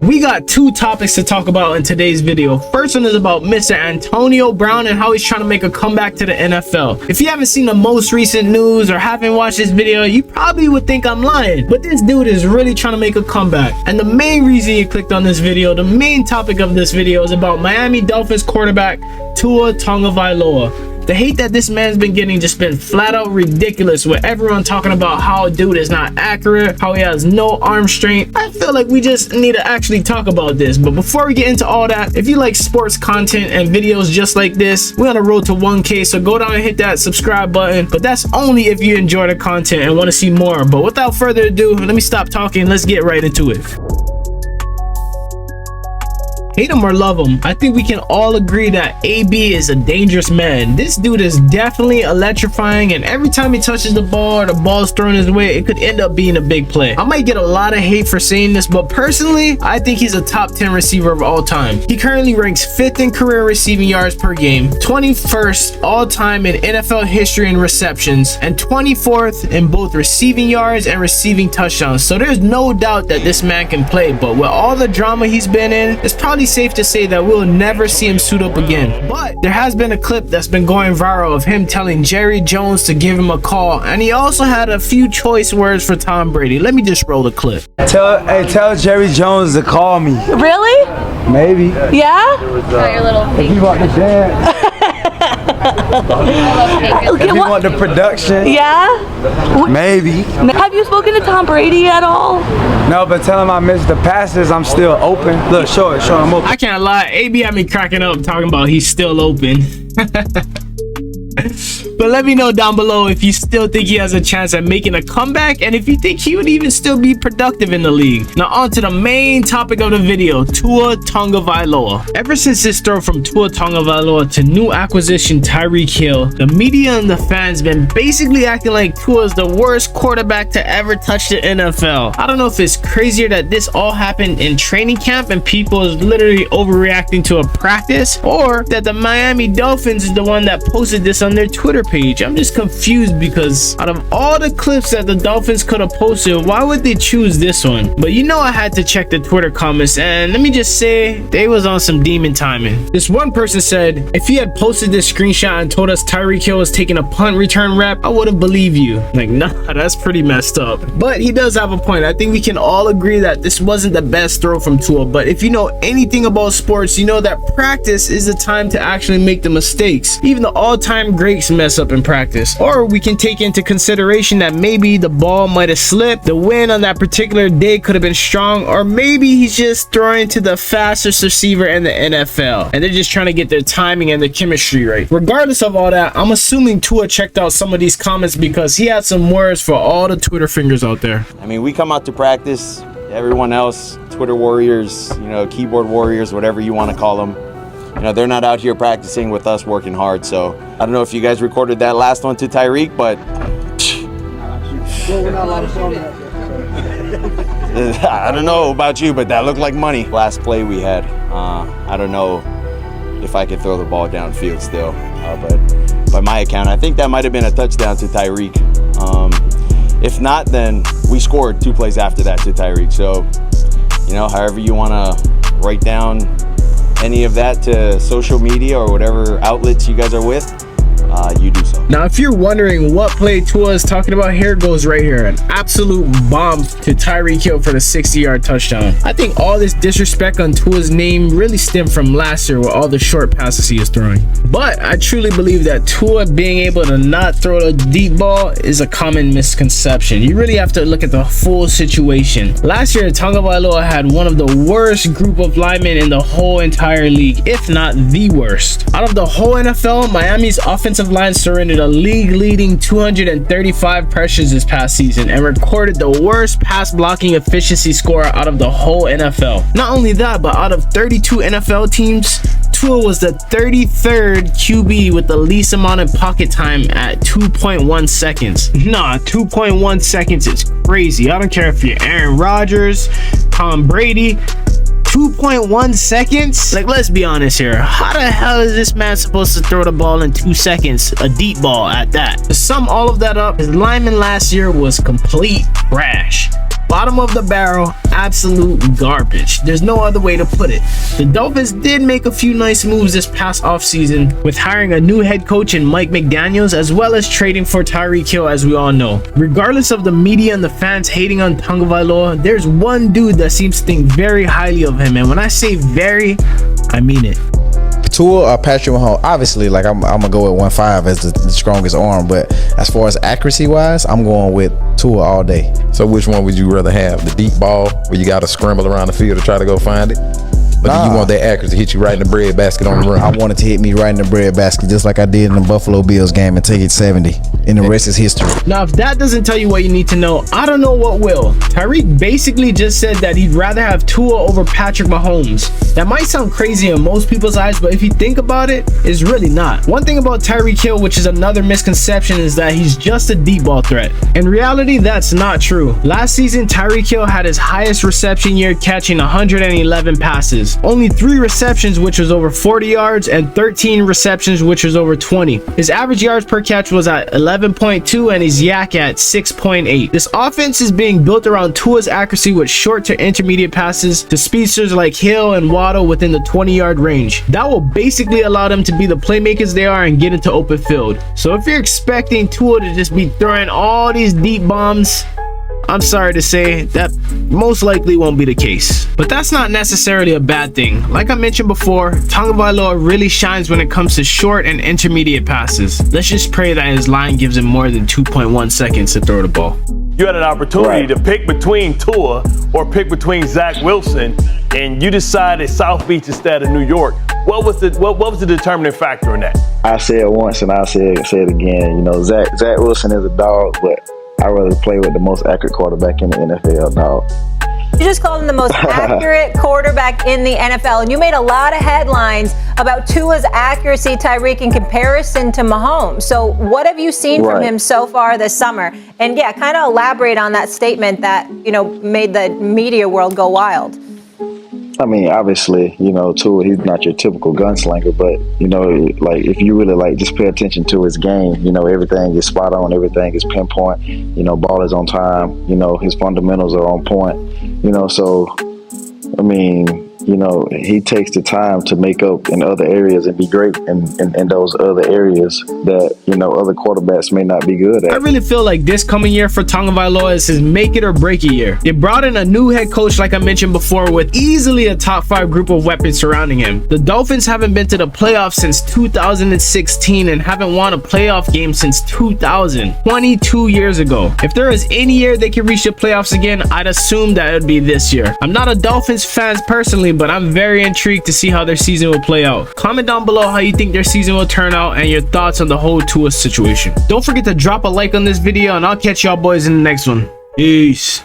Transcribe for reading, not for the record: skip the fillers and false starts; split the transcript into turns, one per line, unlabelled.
We got two topics to talk about in today's video. First one is about Mr. Antonio Brown and how he's trying to make a comeback to the NFL. If you haven't seen the most recent news or haven't watched this video, you probably would think I'm lying, but this dude is really trying to make a comeback. And the main reason you clicked on this video, the main topic of this video, is about Miami Dolphins quarterback Tua Tagovailoa. The hate that this man's been getting just been flat out ridiculous, with everyone talking about how dude is not accurate, how he has no arm strength. I feel like we just need to actually talk about this. But before we get into all that, if you like sports content and videos just like this, we're on a road to 1K, so go down and hit that subscribe button. But that's only if you enjoy the content and want to see more. But without further ado, let me stop talking. Let's get right into it. Hate him or love him, I think we can all agree that AB is a dangerous man. This dude is definitely electrifying, and every time he touches the ball or the ball's thrown his way, it could end up being a big play. I might get a lot of hate for saying this, but personally, I think he's a top 10 receiver of all time. He currently ranks 5th in career receiving yards per game, 21st all time in NFL history in receptions, and 24th in both receiving yards and receiving touchdowns. So there's no doubt that this man can play, but with all the drama he's been in, it's probably safe to say that we'll never see him suit up again. But there has been a clip that's been going viral of him telling Jerry Jones to give him a call, and he also had a few choice words for Tom Brady. Let me just roll the clip.
Tell Jerry Jones to call me.
Really?
Maybe.
Yeah?
Try your little
If you want the dance. If you want the production.
Yeah?
Maybe.
Have you spoken to Tom Brady at all?
No, but tell him I missed the passes. I'm still open. Look, show it. I'm open.
I can't lie, AB had me cracking up talking about he's still open. But let me know down below if you still think he has a chance at making a comeback, and if you think he would even still be productive in the league. Now on to the main topic of the video, Tua Tagovailoa. Ever since this throw from Tua Tagovailoa to new acquisition Tyreek Hill, the media and the fans been basically acting like Tua is the worst quarterback to ever touch the NFL. I don't know if it's crazier that this all happened in training camp and people is literally overreacting to a practice, or that the Miami Dolphins is the one that posted this on their Twitter page. I'm just confused, because out of all the clips that the Dolphins could have posted, why would they choose this one? But you know, I had to check the Twitter comments, and let me just say, they was on some demon timing. This one person said, if he had posted this screenshot and told us Tyreek Hill was taking a punt return rep, I would have believed you. Like, nah, that's pretty messed up. But he does have a point. I think we can all agree that this wasn't the best throw from Tua, but if you know anything about sports, you know that practice is the time to actually make the mistakes. Even the all-time greats mess up in practice. Or we can take into consideration that maybe the ball might have slipped, the wind on that particular day could have been strong, or maybe he's just throwing to the fastest receiver in the NFL and they're just trying to get their timing and their chemistry right. Regardless of all that, I'm assuming Tua checked out some of these comments because he had some words for all the Twitter fingers out there.
I mean, we come out to practice, everyone else, Twitter warriors, you know, keyboard warriors, whatever you want to call them. You know, they're not out here practicing with us working hard. So I don't know if you guys recorded that last one to Tyreek, but I don't know about you, but that looked like money. Last play we had, I don't know if I could throw the ball downfield still, but by my account, I think that might have been a touchdown to Tyreek. If not, then we scored 2 plays after that to Tyreek. So, you know, however you want to write down any of that to social media or whatever outlets you guys are with, you do so.
Now, if you're wondering what play Tua is talking about, here it goes right here. An absolute bomb to Tyreek Hill for the 60-yard touchdown. I think all this disrespect on Tua's name really stemmed from last year with all the short passes he is throwing. But I truly believe that Tua being able to not throw the deep ball is a common misconception. You really have to look at the full situation. Last year, Tagovailoa had one of the worst group of linemen in the whole entire league, if not the worst. Out of the whole NFL, Miami's offensive line surrendered a league-leading 235 pressures this past season and recorded the worst pass blocking efficiency score out of the whole NFL. Not only that, but out of 32 NFL teams, Tua was the 33rd QB with the least amount of pocket time at 2.1 seconds. Nah, 2.1 seconds is crazy. I don't care if you're Aaron Rodgers, Tom Brady. 2.1 seconds? Like, let's be honest here. How the hell is this man supposed to throw the ball in 2 seconds? A deep ball at that. To sum all of that up, his lineman last year was complete trash. Bottom of the barrel, absolute garbage. There's no other way to put it. The Dolphins did make a few nice moves this past offseason with hiring a new head coach in Mike McDaniels, as well as trading for Tyreek Hill, as we all know. Regardless of the media and the fans hating on Tagovailoa, there's one dude that seems to think very highly of him, and when I say very, I mean it.
Tua or Patrick Mahomes, obviously, like I'm gonna go with 1.5 as the strongest arm, but as far as accuracy wise, I'm going with Tua all day.
So which one would you rather have? The deep ball where you got to scramble around the field to try to go find it? Or do you want that accuracy to hit you right in the bread basket on the run?
I want it to hit me right in the bread basket, just like I did in the Buffalo Bills game, and take it 70. And the rest is history.
Now, if that doesn't tell you what you need to know, I don't know what will. Tyreek basically just said that he'd rather have Tua over Patrick Mahomes. That might sound crazy in most people's eyes, but if you think about it, it's really not. One thing about Tyreek Hill, which is another misconception, is that he's just a deep ball threat. In reality, that's not true. Last season, Tyreek Hill had his highest reception year, catching 111 passes. Only 3 receptions, which was over 40 yards, and 13 receptions, which was over 20. His average yards per catch was at 11.2 and his yak at 6.8. This offense is being built around Tua's accuracy with short to intermediate passes to speedsters like Hill and Waddle within the 20-yard range. That will basically allow them to be the playmakers they are and get into open field. So if you're expecting Tua to just be throwing all these deep bombs, I'm sorry to say that most likely won't be the case. But that's not necessarily a bad thing. Like I mentioned before, Tagovailoa really shines when it comes to short and intermediate passes. Let's just pray that his line gives him more than 2.1 seconds to throw the ball.
You had an opportunity to pick between Tua or pick between Zach Wilson, and you decided South Beach instead of New York. What was the determining factor in that?
I said it once and I say it again. You know, Zach Wilson is a dog, but I'd rather play with the most accurate quarterback in the NFL, dog.
You just called him the most accurate quarterback in the NFL, and you made a lot of headlines about Tua's accuracy, Tyreek, in comparison to Mahomes. So what have you seen from him so far this summer? And yeah, kind of elaborate on that statement that, you know, made the media world go wild.
I mean, obviously, you know, Tua, he's not your typical gunslinger, but, you know, like, if you really, like, just pay attention to his game, you know, everything is spot on, everything is pinpoint, you know, ball is on time, you know, his fundamentals are on point, you know, so, I mean, you know, he takes the time to make up in other areas and be great in those other areas that, you know, other quarterbacks may not be good at.
I really feel like this coming year for Tagovailoa is his make it or break it year. They brought in a new head coach, like I mentioned before, with easily a top 5 group of weapons surrounding him. The Dolphins haven't been to the playoffs since 2016 and haven't won a playoff game since 2000, 22 years ago. If there is any year they can reach the playoffs again, I'd assume that it would be this year. I'm not a Dolphins fan personally, but I'm very intrigued to see how their season will play out. Comment down below how you think their season will turn out and your thoughts on the whole Tua situation. Don't forget to drop a like on this video, and I'll catch y'all boys in the next one. Peace.